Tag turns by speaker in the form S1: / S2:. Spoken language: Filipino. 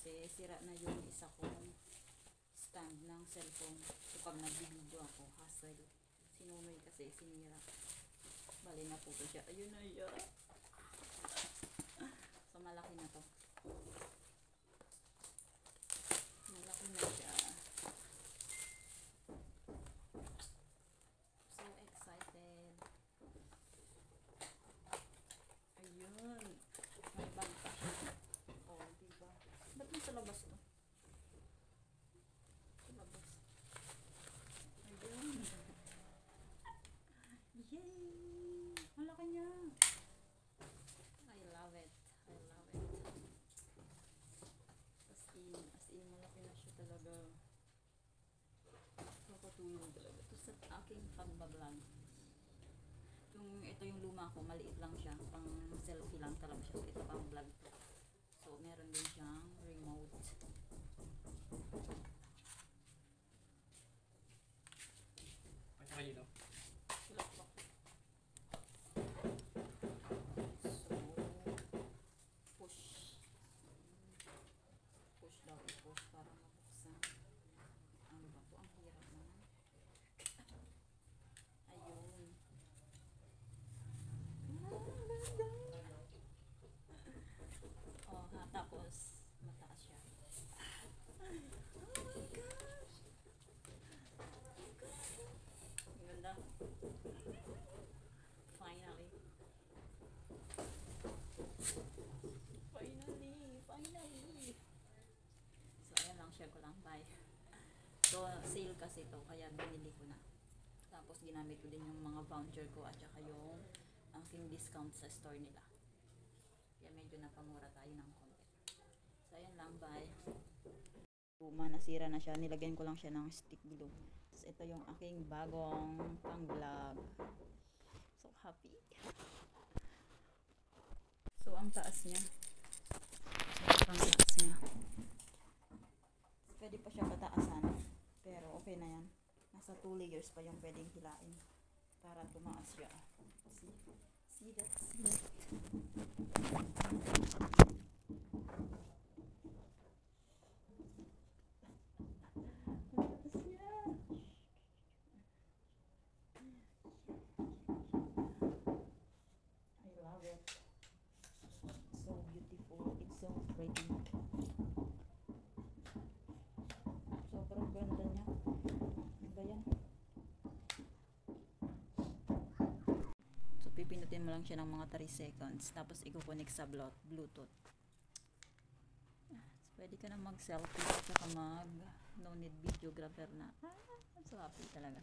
S1: kasi sira na yung isa kong stand ng cellphone. So pag nag-video ako, hassle. Sinunoy kasi sinira. Bali na po to siya. Ayun na yan. So malaki na to. Malaki na siya. So excited. Ayun. May bag pa siya. Oh, diba? Ba't nasa labas to? Sa labas. Ayun. Yay! Malaki niya. I love it. I love it. As in, malaki na siya talaga. Nakatulong talaga. Ito sa aking pagbablog. Ito yung luma ko, maliit lang siya. Pang selfie lang talaga siya. Ito pang vlog to. So, meron din siyang remote.
S2: Pagkakalino?
S1: Wala pa. So, push. Push daw, push para mabuksan. Ano ba to? Ang hirap naman. Ayun. Oh, ha, tapos mataas siya. Oh my gosh! Ang ganda. Finally. Finally. So, ayan lang, share ko lang. Bye. So, sale kasi to, kaya binili ko na. Tapos, ginamit ko din yung mga voucher ko at saka yung aking discount sa store nila. Kaya medyo napamura tayo ng konti. So, ayan lang. Bye. Luma, nasira na siya. Nilagyan ko lang siya ng stick glue. So, ito yung aking bagong pang-vlog. So, happy. So, ang taas niya. Ang taas niya. Pwede pa siya pataasan. Pero, okay na yan. Nasa 2 layers pa yung pwedeng hilain para tumaas siya. See? See that? See that? I love it. So beautiful. It's so pretty. Sobrang ganda niya. Ganyan. So pipinutin mo lang siya ng mga 3 seconds. Tapos i-connect sa Bluetooth. So, pwede ka na mag-selfie at saka no need videographer na. So happy talaga.